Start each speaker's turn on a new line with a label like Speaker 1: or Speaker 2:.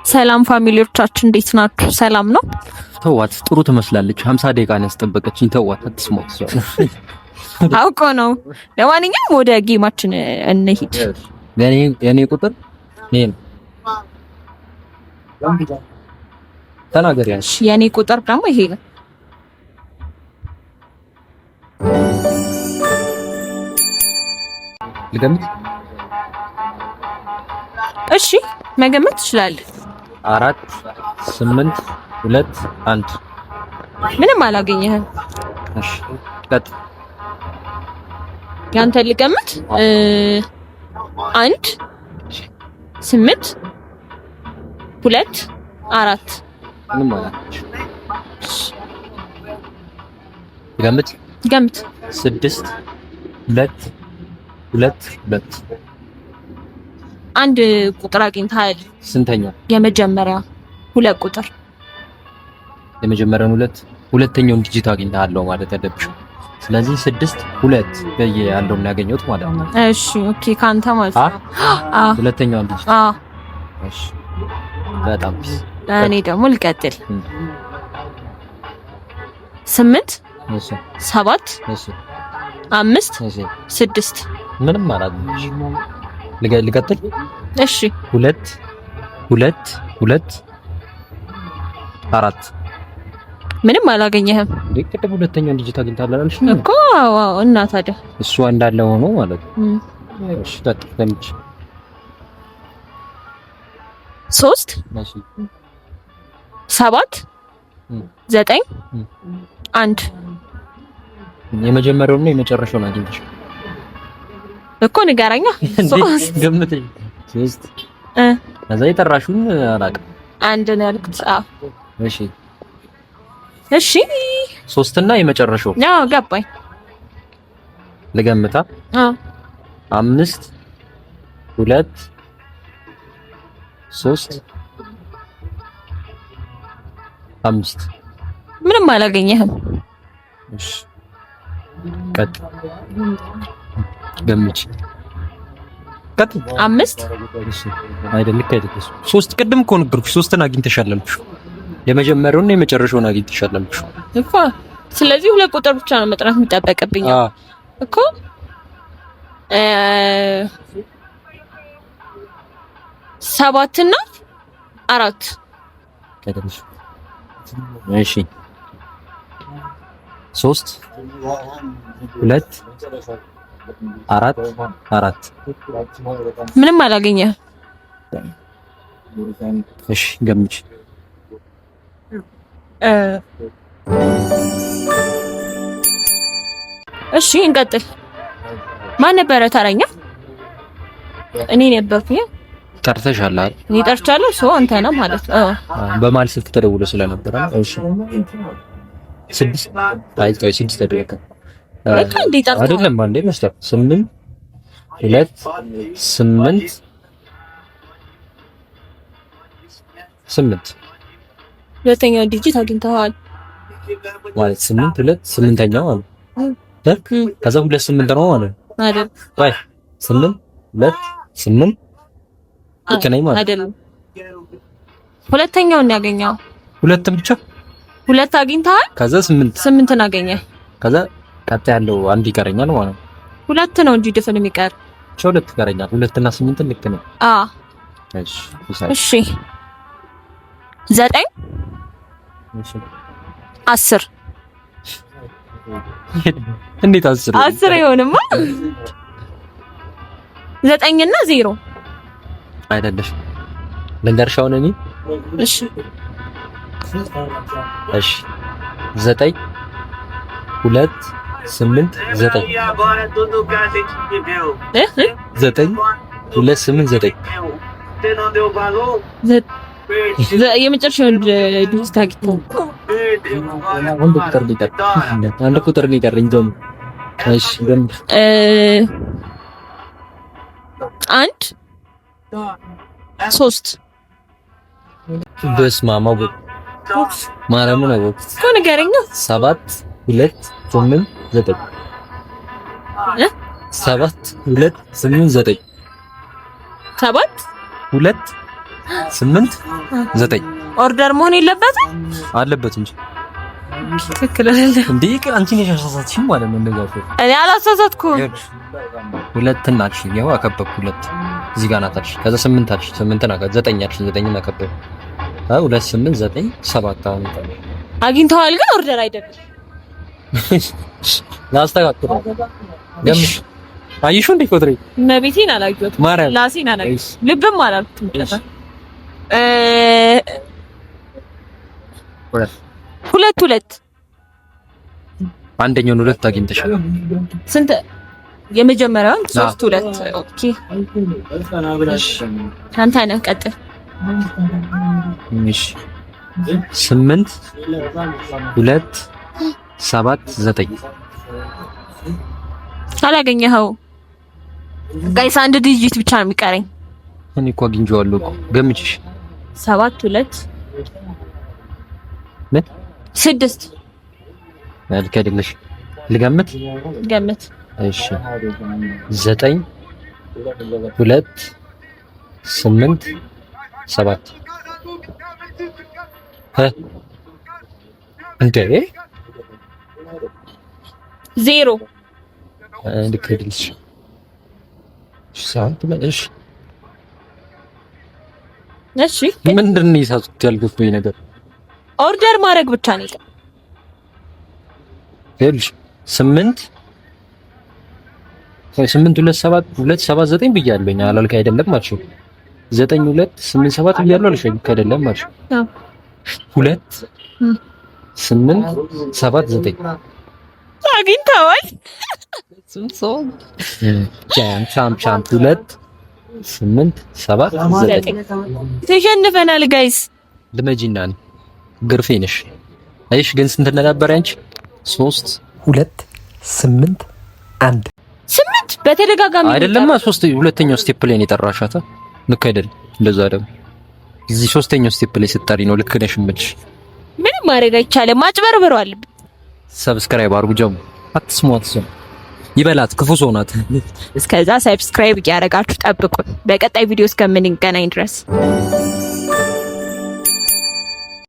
Speaker 1: ሰላም ፋሚሊዎቻችን እንዴት ናችሁ? ሰላም ነው?
Speaker 2: ተዋት፣ ጥሩ ትመስላለች። 50 ደቂቃ ነው ያስጠበቀችኝ። ተዋት፣ አትስሞት።
Speaker 1: አውቆ ነው። ለማንኛውም ወደ ጌማችን እንሂድ።
Speaker 2: የኔ ቁጥር ይሄ ነው። ተናገር።
Speaker 1: የኔ ቁጥር ደግሞ ይሄ ነው።
Speaker 2: ልገምት?
Speaker 1: እሺ መገመት ትችላለህ።
Speaker 2: 4 8 2 1
Speaker 1: ምንም አላገኘህም።
Speaker 2: እሺ ቀጥ
Speaker 1: ያንተ ልገምት 1 8 2 4
Speaker 2: ምንም አላገኘሽ። ገምት 6 2 2
Speaker 1: አንድ ቁጥር አግኝተሃል።
Speaker 2: ስንተኛ?
Speaker 1: የመጀመሪያ 2 ቁጥር።
Speaker 2: የመጀመሪያውን 2 ሁለተኛውን ዲጂት አግኝተሃል ማለት አለብሽ። ስለዚህ 6 2 በየ ያለውን ያገኘሁት ማለት ነው።
Speaker 1: እሺ ኦኬ፣ ካንተ ማለት ነው።
Speaker 2: ሁለተኛውን ዲጂት። እሺ በጣም
Speaker 1: እኔ ደግሞ ልቀጥል። 8
Speaker 2: እሺ
Speaker 1: 7
Speaker 2: እሺ
Speaker 1: 5
Speaker 2: እሺ
Speaker 1: 6
Speaker 2: ምንም አላገኘሽ። ልቀጥል?
Speaker 1: እሺ
Speaker 2: 2 2 2 4
Speaker 1: ምንም አላገኘህም።
Speaker 2: ቅድም ሁለተኛውን ዲጂት አግኝተሃል አላልሽ
Speaker 1: እኮ? አዎ። እና ታዲያ
Speaker 2: እሷ እንዳለ ሆኖ ማለት ነው። እሺ ተጠቅመች
Speaker 1: 3
Speaker 2: እሺ
Speaker 1: 7 9 1
Speaker 2: የመጀመሪያውና የመጨረሻውን አግኝተሽ
Speaker 1: እኮ ንገረኛ። 3
Speaker 2: ገምተኝ። 3 ከዛ የጠራሽውን አላውቅም።
Speaker 1: 1 ነው ያልኩት።
Speaker 2: እሺ
Speaker 1: እሺ
Speaker 2: 3 እና የመጨረሻው
Speaker 1: ያው ገባኝ።
Speaker 2: ልገምታ? 5 2 3 5
Speaker 1: ምንም አላገኘህም።
Speaker 2: እሺ ቀጥ ገምች። ቀጥ
Speaker 1: 5
Speaker 2: እሺ አይደል? ልክ አይደል? 3 ቅድም እኮ ነገርኩሽ። 3ን አግኝተሻል አልኩሽ። የመጀመሪያውና የመጨረሻውን አግኝተሻል አልኩሽ
Speaker 1: እኮ። ስለዚህ 2 ቁጥር ብቻ ነው መጥራት የሚጠበቅብኝ እኮ። 7 እና 4
Speaker 2: አይደልሽ? እሺ 3 2 4
Speaker 1: ምንም አላገኘህም።
Speaker 2: እሺ ገምች።
Speaker 1: እሺ እንቀጥል። ማን ነበረ ተረኛ? እኔ ነበርኩኝ።
Speaker 2: ጠርተሻል አይደል?
Speaker 1: እኔ ጠርቻለሁ። ሰው አንተ ነህ ማለት ነው።
Speaker 2: በማል ስልክ ተደውሎ ስለነበረ። እሺ 6 አይቶ 6 ተደረከ አይደለም? አንዴ መስጠት 8 2 8 8
Speaker 1: ሁለተኛው ዲጂት አግኝተዋል
Speaker 2: ማለት 8 2 8ኛው ማለት ከዛ 2 8 ነው ማለት
Speaker 1: አይደል?
Speaker 2: ወይ 8 2 8 ልክ ነኝ ማለት
Speaker 1: አይደለም? ሁለተኛውን ያገኘው
Speaker 2: ሁለትም ብቻ
Speaker 1: 2 አግኝተሃል።
Speaker 2: ከዛ
Speaker 1: 8ን አገኘ።
Speaker 2: ከዛ ቀጥ ያለው አንድ ይቀረኛል ማለት ነው።
Speaker 1: 2 ነው እንጂ ድፍን የሚቀር
Speaker 2: 2 ይቀረኛል። 2 እና 8 ልክ ነው። እሺ
Speaker 1: 9 10
Speaker 2: እንዴት 10
Speaker 1: ይሆንማ? 9 እና 0
Speaker 2: አይደለሽ? ልንገርሻው ነኝ።
Speaker 1: እሺ
Speaker 2: 9 2 8 9 9 2 8 9
Speaker 1: የመጨረሻውን ዲጂት አግኝተው
Speaker 2: አንድ ቁጥር ሊቀረኝ ደግሞ። እሺ ደምብ
Speaker 1: 1 3
Speaker 2: በስመ አብ ወልድ ማርያም ነው
Speaker 1: እኮ ንገረኛ።
Speaker 2: 7 2 8 9 7 2 8 9
Speaker 1: 7
Speaker 2: 2 8 9
Speaker 1: ኦርደር መሆን የለበትም
Speaker 2: አለበት እንጂ
Speaker 1: ትክክል አይደለም
Speaker 2: እንዴ? አንቺ ነሽ ያሳሳትሽኝ ማለት ነው። እንደዛ እኮ
Speaker 1: እኔ አላሳሳትኩም።
Speaker 2: ሁለት ናችሁ ያው አከበብኩ። ሁለት እዚህ ጋር ናታች። ከዛ 8 አልሽ 8 ናካ 9 አልሽ 9 አከበብ 2 8 9 7 አሁን
Speaker 1: አግኝተዋል ግን ኦርደር አይደለም።
Speaker 2: ላስተካክል ገምሽ አይሹ እንዴ ኮትሬ
Speaker 1: ነቢቴን አላየሁትም። ላሲን አላየሁትም። ልብም አላልኩትም። ሁለት
Speaker 2: አንደኛውን 2 አግኝተሻል።
Speaker 1: ስንት? የመጀመሪያውን 3 2 ኦኬ። አንተ ነህ ቀጥል።
Speaker 2: እሺ 8 2 7 9
Speaker 1: አላገኘኸው። ጋይስ አንድ ዲጂት ብቻ ነው የሚቀረኝ።
Speaker 2: እኔ እኮ አግኝቼዋለሁ እኮ ገምችሽ
Speaker 1: 7 2
Speaker 2: ምን
Speaker 1: 6
Speaker 2: ልክ አይደለሽ። ልገምት
Speaker 1: ገምት።
Speaker 2: እሺ 9 2 8 7 እንዴ
Speaker 1: 0
Speaker 2: ልክ አይደለሽ። ሳንት ብለሽ
Speaker 1: እሺ
Speaker 2: ምንድን ነው ይሳሱት ያልገባኝ ነገር
Speaker 1: ኦርደር ማድረግ ብቻ ነው ይቀር።
Speaker 2: ይኸውልሽ 8 2 7 2 7 9 ብያለሁኝ አላልክ አይደለም ማለት ነው። 9 2 8 7 ብያለሁ አልሽ አይደለም ማለት ነው። 2 8 7 9
Speaker 1: አግኝተዋል።
Speaker 2: ቻም 2 8 7 9
Speaker 1: ተሸንፈናል ጋይስ።
Speaker 2: ልመጂና ግርፌ ነሽ። አይሽ ግን ስንት ነበር አንቺ? 3 2 8 1
Speaker 1: 8 በተደጋጋሚ
Speaker 2: አይደለም 3 ሁለተኛው ስቴፕ ላይ ነው የጠራሻታ። ልክ አይደል? እንደዛ ደግሞ እዚህ ሶስተኛው ስቴፕ ላይ ስትጠሪ ነው ልክ ነሽ የምልሽ።
Speaker 1: ምንም ማድረግ አይቻልም። ማጭበርበሯል።
Speaker 2: ሰብስክራይብ አድርጉ። ጀሙ አትስሟት። ይበላት ክፉ ሰው ናት።
Speaker 1: እስከዛ ሰብስክራይብ እያደረጋችሁ ጠብቁን። በቀጣይ ቪዲዮ እስከምንገናኝ ድረስ